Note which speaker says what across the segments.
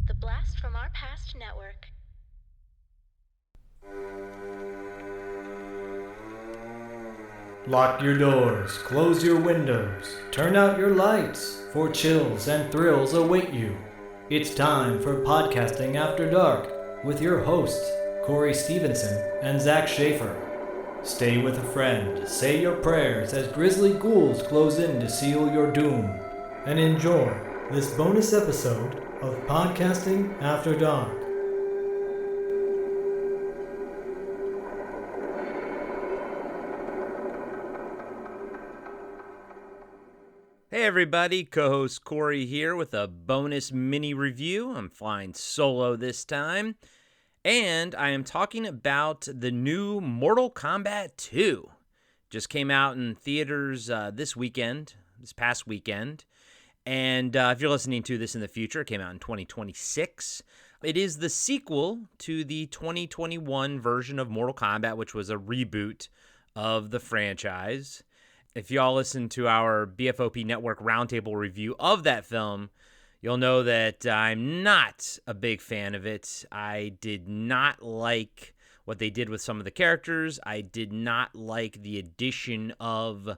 Speaker 1: The Blast from Our Past Network.
Speaker 2: Lock your doors, close your windows, turn out your lights, for chills and thrills await you. It's time for Podcasting After Dark with your hosts, Corey Stevenson and Zach Schaefer. Stay with a friend, say your prayers as grisly ghouls close in to seal your doom, and enjoy this bonus episode of Podcasting After Dark.
Speaker 3: Hey everybody, co-host Corey here with a bonus mini review. I'm flying solo this time, and I am talking about the new Mortal Kombat II. Just came out in theaters this past weekend, and if you're listening to this in the future, it came out in 2026. It is the sequel to the 2021 version of Mortal Kombat, which was a reboot of the franchise. If y'all listen to our BFOP Network Roundtable review of that film, you'll know that I'm not a big fan of it. I did not like what they did with some of the characters. I did not like the addition of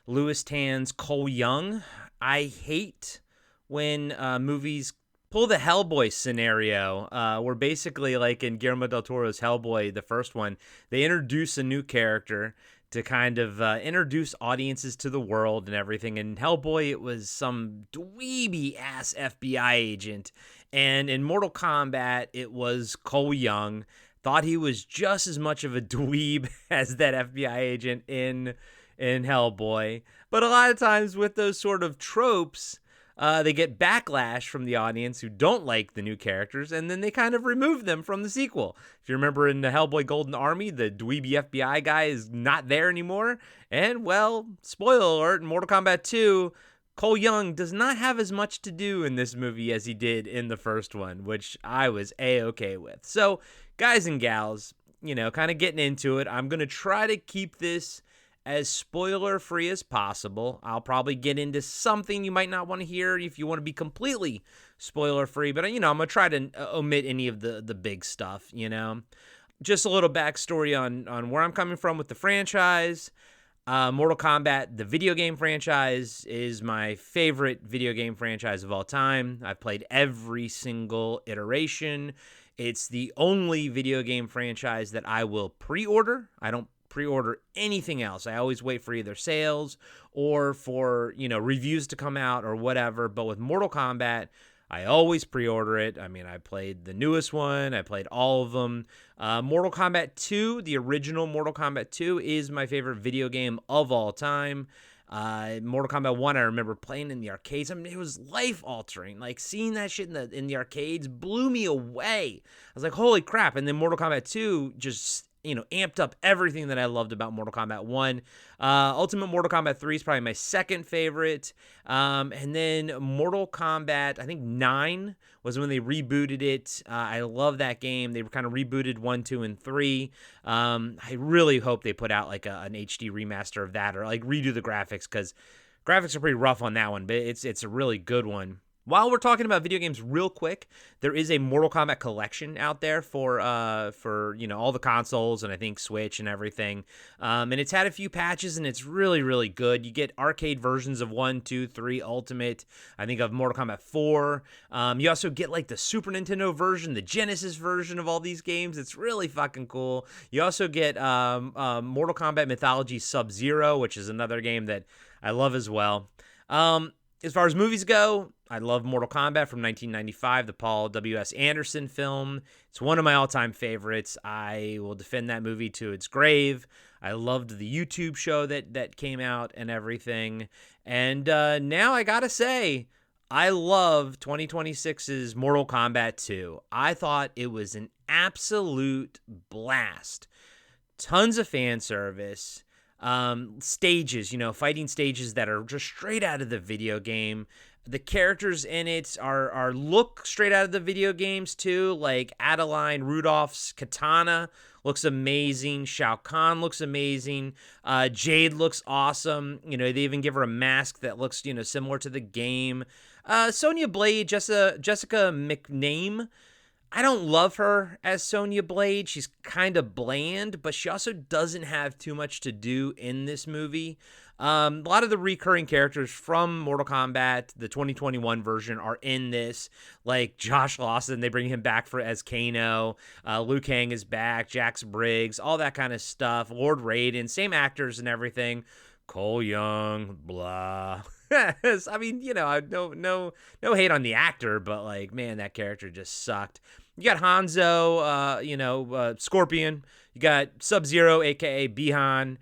Speaker 3: Louis Tan's Cole Young. I hate when movies pull the Hellboy scenario, where basically, like in Guillermo del Toro's Hellboy, the first one, they introduce a new character to kind of introduce audiences to the world and everything. And Hellboy, it was some dweeby-ass FBI agent. And in Mortal Kombat, it was Cole Young. Thought he was just as much of a dweeb as that FBI agent in Hellboy. But a lot of times with those sort of tropes, they get backlash from the audience who don't like the new characters, and then they kind of remove them from the sequel. If you remember in the Hellboy Golden Army, the dweeby FBI guy is not there anymore. And, well, spoiler alert, in Mortal Kombat 2, Cole Young does not have as much to do in this movie as he did in the first one, which I was A-okay with. So, guys and gals, kind of getting into it, I'm going to try to keep this as spoiler-free as possible. I'll probably get into something you might not want to hear if you want to be completely spoiler-free, but, I'm going to try to omit any of the big stuff, Just a little backstory on where I'm coming from with the franchise. Mortal Kombat, the video game franchise, is my favorite video game franchise of all time. I've played every single iteration. It's the only video game franchise that I will pre-order. I don't pre-order anything else. I always wait for either sales or for, reviews to come out or whatever. But with Mortal Kombat, I always pre-order it. I mean, I played the newest one. I played all of them. Mortal Kombat 2, the original Mortal Kombat 2, is my favorite video game of all time. Mortal Kombat 1, I remember playing in the arcades. I mean, it was life-altering. Like, seeing that shit in the arcades blew me away. I was like, holy crap. And then Mortal Kombat 2 just amped up everything that I loved about Mortal Kombat 1. Ultimate Mortal Kombat 3 is probably my second favorite. And then Mortal Kombat, I think 9 was when they rebooted it. I love that game. They kind of rebooted 1, 2, and 3. I really hope they put out like an HD remaster of that or like redo the graphics, because graphics are pretty rough on that one, but it's a really good one. While we're talking about video games real quick, there is a Mortal Kombat collection out there for all the consoles and I think Switch and everything. And it's had a few patches and it's really, really good. You get arcade versions of 1, 2, 3, Ultimate, I think of Mortal Kombat 4. You also get like the Super Nintendo version, the Genesis version of all these games. It's really fucking cool. You also get Mortal Kombat Mythology Sub-Zero, which is another game that I love as well. As far as movies go, I love Mortal Kombat from 1995, the Paul W.S. Anderson film. It's one of my all-time favorites. I will defend that movie to its grave. I loved the YouTube show that came out and everything. And now I gotta say, I love 2026's Mortal Kombat 2. I thought it was an absolute blast. Tons of fan service. Stages, fighting stages that are just straight out of the video game. The characters in it are look straight out of the video games too, like Adeline, Rudolph's katana looks amazing. Shao Kahn looks amazing. Jade looks awesome. They even give her a mask that looks, similar to the game. Sonya Blade, Jessica McNamee. I don't love her as Sonya Blade. She's kind of bland, but she also doesn't have too much to do in this movie. A lot of the recurring characters from Mortal Kombat, the 2021 version, are in this. Like Josh Lawson, they bring him back as Kano. Liu Kang is back. Jax Briggs, all that kind of stuff. Lord Raiden, same actors and everything. Cole Young, blah. I mean, no hate on the actor, but like, man, that character just sucked. You got Hanzo, Scorpion. You got Sub-Zero, aka Bihan.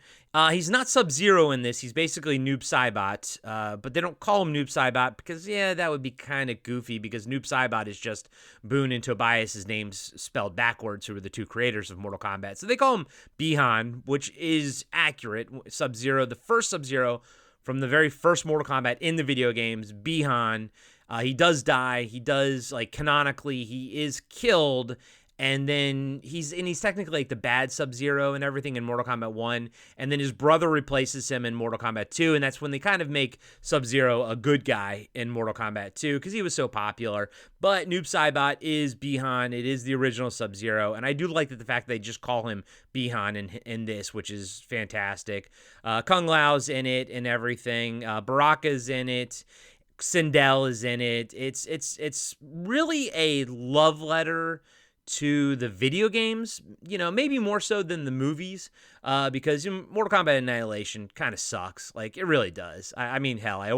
Speaker 3: He's not Sub-Zero in this. He's basically Noob Saibot, but they don't call him Noob Saibot because, that would be kind of goofy because Noob Saibot is just Boone and Tobias' names spelled backwards, who were the two creators of Mortal Kombat. So they call him Bihan, which is accurate. Sub-Zero, the first Sub-Zero from the very first Mortal Kombat in the video games, Bihan. He does die. He does, canonically, he is killed. And then he's technically like the bad Sub-Zero and everything in Mortal Kombat 1. And then his brother replaces him in Mortal Kombat 2. And that's when they kind of make Sub-Zero a good guy in Mortal Kombat 2 because he was so popular. But Noob Saibot is Bihan. It is the original Sub-Zero. And I do like the fact that they just call him Bihan in this, which is fantastic. Kung Lao's in it and everything. Baraka's in it. Sindel is in it. It's really a love letter to the video games, maybe more so than the movies, because Mortal Kombat Annihilation kind of sucks. Like, it really does. I mean, hell, I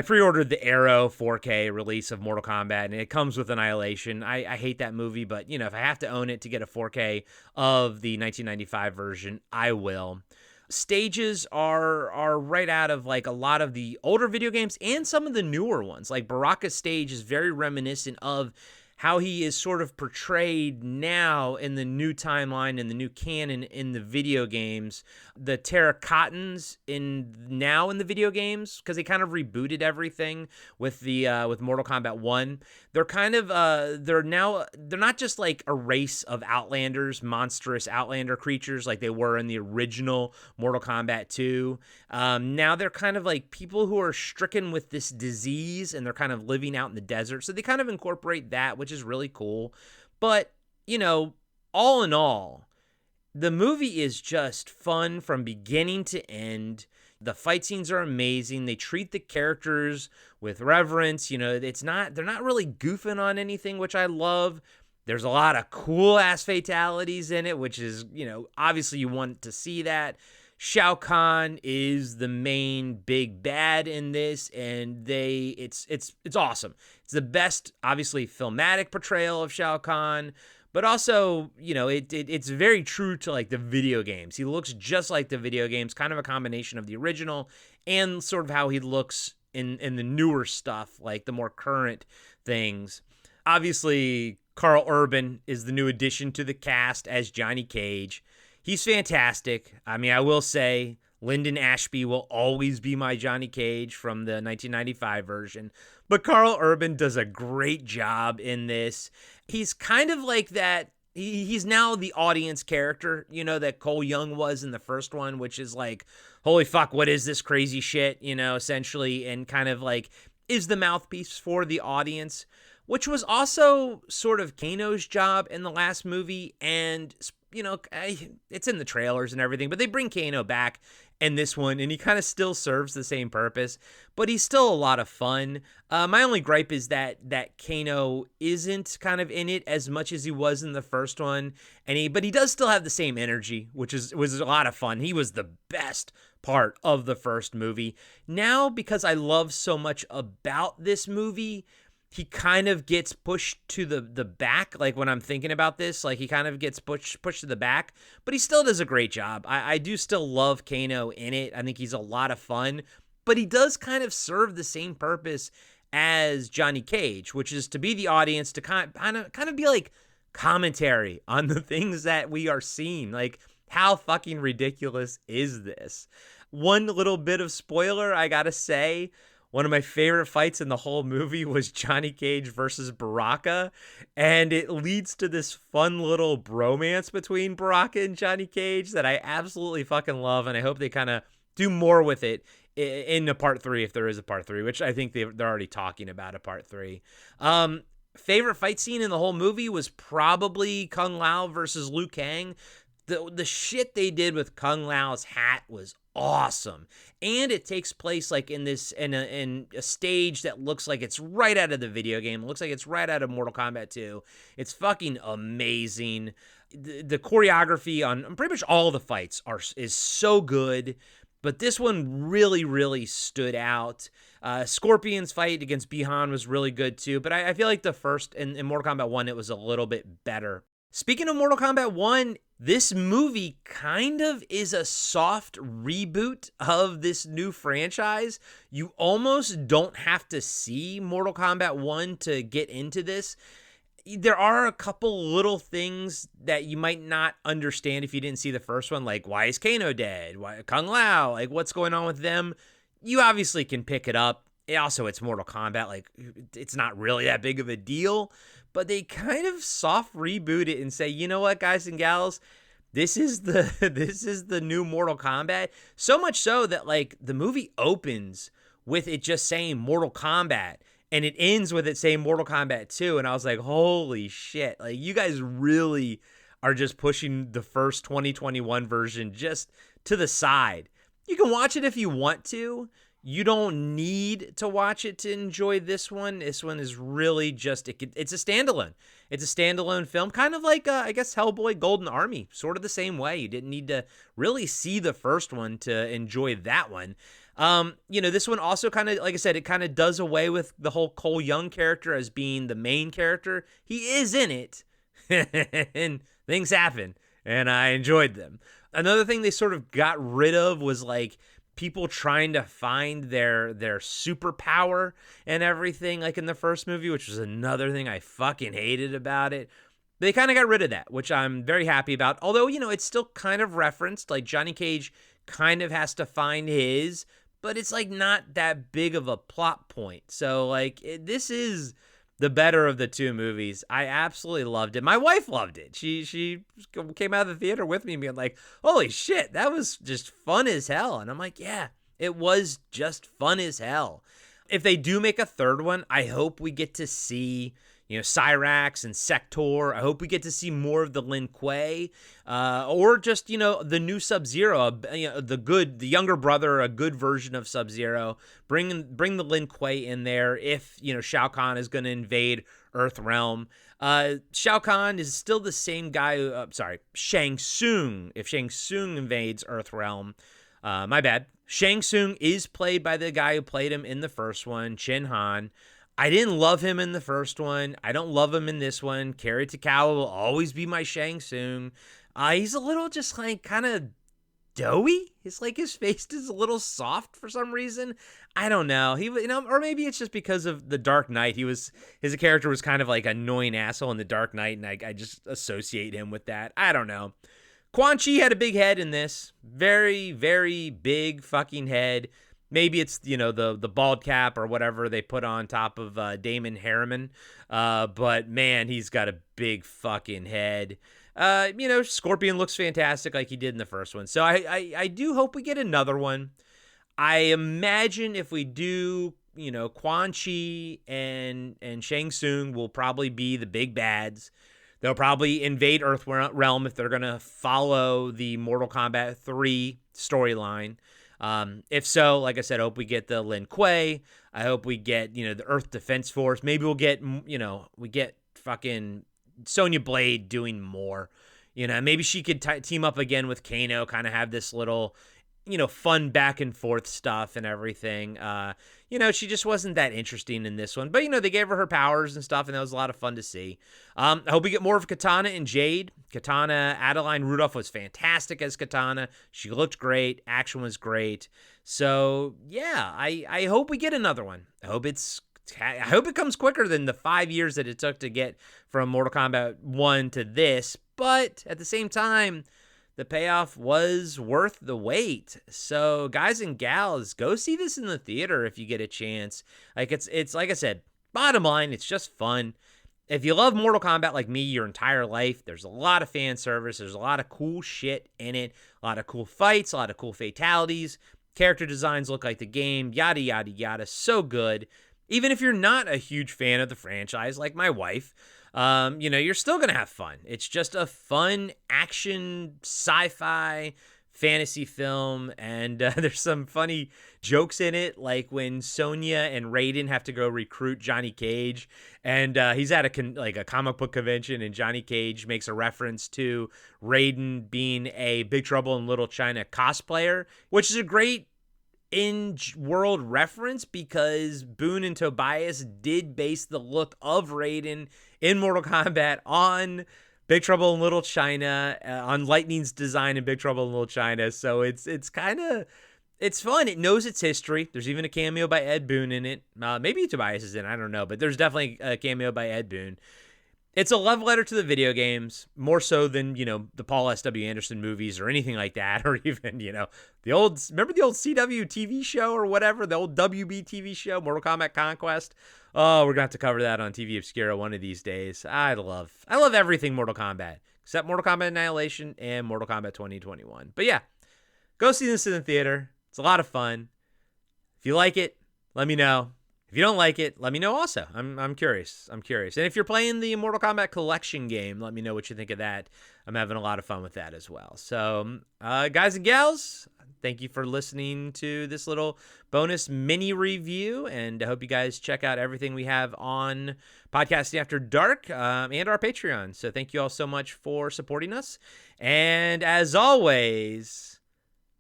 Speaker 3: pre-ordered the Arrow 4K release of Mortal Kombat, and it comes with Annihilation. I hate that movie, but, if I have to own it to get a 4K of the 1995 version, I will. Stages are right out of a lot of the older video games and some of the newer ones. Like Baraka's stage is very reminiscent of how he is sort of portrayed now in the new timeline and the new canon in the video games. The Terracottans now in the video games, because they kind of rebooted everything with with Mortal Kombat 1. They're kind of they're not just like a race of Outlanders, monstrous Outlander creatures like they were in the original Mortal Kombat 2. Now they're kind of like people who are stricken with this disease and they're kind of living out in the desert. So they kind of incorporate that, which is really cool. But, all in all, the movie is just fun from beginning to end. The fight scenes are amazing. They treat the characters with reverence. They're not really goofing on anything, which I love. There's a lot of cool ass fatalities in it, which is, obviously you want to see that. Shao Kahn is the main big bad in this, and it's awesome. It's the best, obviously, filmatic portrayal of Shao Kahn, but also, it's very true to like the video games. He looks just like the video games, kind of a combination of the original and sort of how he looks in the newer stuff, like the more current things. Obviously, Karl Urban is the new addition to the cast as Johnny Cage. He's fantastic. I mean, I will say Lyndon Ashby will always be my Johnny Cage from the 1995 version. But Karl Urban does a great job in this. He's kind of like that. He's now the audience character, that Cole Young was in the first one, which is like, holy fuck, what is this crazy shit, essentially, and kind of like is the mouthpiece for the audience, which was also sort of Kano's job in the last movie. And it's in the trailers and everything, but they bring Kano back in this one, and he kind of still serves the same purpose, but he's still a lot of fun. My only gripe is that Kano isn't kind of in it as much as he was in the first one, but he does still have the same energy, which was a lot of fun. He was the best part of the first movie. Now, because I love so much about this movie, he kind of gets pushed to the back. Like when I'm thinking about this, like he kind of gets pushed to the back, but he still does a great job. I do still love Kano in it. I think he's a lot of fun, but he does kind of serve the same purpose as Johnny Cage, which is to be the audience, to kind of be like commentary on the things that we are seeing. Like, how fucking ridiculous is this? One little bit of spoiler, I gotta say, one of my favorite fights in the whole movie was Johnny Cage versus Baraka, and it leads to this fun little bromance between Baraka and Johnny Cage that I absolutely fucking love, and I hope they kind of do more with it in a part 3, if there is a part 3, which I think they're already talking about a part 3. Favorite fight scene in the whole movie was probably Kung Lao versus Liu Kang. The shit they did with Kung Lao's hat was awesome, and it takes place like in a stage that looks like it's right out of the video game. It looks like it's right out of Mortal Kombat 2. It's fucking amazing. The choreography on pretty much all the fights is so good, but this one really, really stood out. Scorpion's fight against Bihan was really good too, but I feel like the first in Mortal Kombat 1, it was a little bit better. Speaking of Mortal Kombat 1, this movie kind of is a soft reboot of this new franchise. You almost don't have to see Mortal Kombat 1 to get into this. There are a couple little things that you might not understand if you didn't see the first one, like why is Kano dead? Why Kung Lao? Like what's going on with them? You obviously can pick it up. Also, it's Mortal Kombat. Like it's not really that big of a deal. But they kind of soft reboot it and say, you know what, guys and gals, this is the new Mortal Kombat. So much so that like the movie opens with it just saying Mortal Kombat, and it ends with it saying Mortal Kombat 2. And I was like, holy shit! Like you guys really are just pushing the first 2021 version just to the side. You can watch it if you want to. You don't need to watch it to enjoy this one. This one is really just, it's a standalone. It's a standalone film, kind of like, I guess, Hellboy Golden Army, sort of the same way. You didn't need to really see the first one to enjoy that one. This one also kind of, like I said, it kind of does away with the whole Cole Young character as being the main character. He is in it, and things happen, and I enjoyed them. Another thing they sort of got rid of was, like, people trying to find their superpower and everything, like in the first movie, which was another thing I fucking hated about it. They kind of got rid of that, which I'm very happy about. Although, it's still kind of referenced. Like Johnny Cage kind of has to find his, but it's like not that big of a plot point. So like this is the better of the two movies. I absolutely loved it. My wife loved it. She came out of the theater with me being like, holy shit, that was just fun as hell. And I'm like, yeah, it was just fun as hell. If they do make a third one, I hope we get to see, Cyrax and Sector. I hope we get to see more of the Lin Kuei, or just, the new Sub-Zero, the younger brother, a good version of Sub-Zero. Bring the Lin Kuei in there if, Shao Kahn is going to invade Earthrealm. Shao Kahn is still the same guy. Shang Tsung. If Shang Tsung invades Earthrealm, my bad. Shang Tsung is played by the guy who played him in the first one, Chin Han. I didn't love him in the first one. I don't love him in this one. Kerry Takawa will always be my Shang Tsung. He's a little just like kind of doughy. It's like his face is a little soft for some reason. I don't know. Or maybe it's just because of The Dark Knight. His character was kind of like an annoying asshole in The Dark Knight, and I just associate him with that. I don't know. Quan Chi had a big head in this. Very, very big fucking head. Maybe it's, the bald cap or whatever they put on top of Damon Harriman. But, man, he's got a big fucking head. Scorpion looks fantastic like he did in the first one. So I do hope we get another one. I imagine if we do, Quan Chi and Shang Tsung will probably be the big bads. They'll probably invade Earthrealm if they're going to follow the Mortal Kombat 3 storyline. If so, like I said, I hope we get the Lin Kuei. I hope we get, the Earth Defense Force. Maybe we'll get, we get fucking Sonya Blade doing more. Maybe she could team up again with Kano, kind of have this little, fun back and forth stuff and everything. She just wasn't that interesting in this one. But, they gave her powers and stuff, and that was a lot of fun to see. I hope we get more of Katana and Jade. Katana, Adeline Rudolph was fantastic as Katana. She looked great. Action was great. So, yeah, I hope we get another one. I hope it comes quicker than the 5 years that it took to get from Mortal Kombat 1 to this. But at the same time, the payoff was worth the wait. So guys and gals, go see this in the theater if you get a chance. Like it's like I said, bottom line, it's just fun. If you love Mortal Kombat like me your entire life, there's a lot of fan service. There's a lot of cool shit in it. A lot of cool fights, a lot of cool fatalities. Character designs look like the game, yada, yada, yada. So good. Even if you're not a huge fan of the franchise, like my wife, you're still going to have fun. It's just a fun action, sci-fi, fantasy film, and there's some funny jokes in it, like when Sonya and Raiden have to go recruit Johnny Cage, and he's at a comic book convention, and Johnny Cage makes a reference to Raiden being a Big Trouble in Little China cosplayer, which is a great in-world reference because Boone and Tobias did base the look of Raiden in Mortal Kombat on Big Trouble in Little China, on Lightning's design in Big Trouble in Little China. So it's fun. It knows its history. There's even a cameo by Ed Boon in it. Maybe Tobias is in it, I don't know, but there's definitely a cameo by Ed Boon. It's a love letter to the video games, more so than, the Paul S.W. Anderson movies or anything like that, or even, remember the old CW TV show or whatever, the old WB TV show, Mortal Kombat Conquest? Oh, we're going to have to cover that on TV Obscura one of these days. I love everything Mortal Kombat, except Mortal Kombat Annihilation and Mortal Kombat 2021. But yeah, go see this in the theater. It's a lot of fun. If you like it, let me know. If you don't like it, let me know also. I'm curious. And if you're playing the Mortal Kombat collection game, let me know what you think of that. I'm having a lot of fun with that as well. So, guys and gals, thank you for listening to this little bonus mini review, and I hope you guys check out everything we have on Podcasting After Dark and our Patreon. So thank you all so much for supporting us. And as always,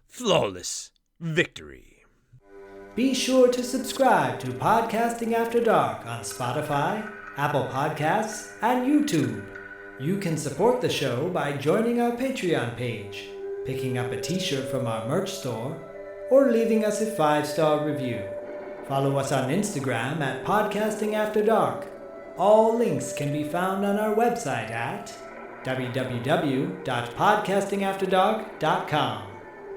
Speaker 3: flawless victory.
Speaker 2: Be sure to subscribe to Podcasting After Dark on Spotify, Apple Podcasts, and YouTube. You can support the show by joining our Patreon page, picking up a t-shirt from our merch store, or leaving us a 5-star review. Follow us on Instagram at Podcasting After Dark. All links can be found on our website at www.podcastingafterdark.com.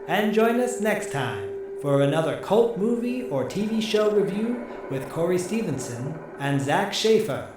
Speaker 2: And join us next time for another cult movie or TV show review with Corey Stevenson and Zach Schaefer.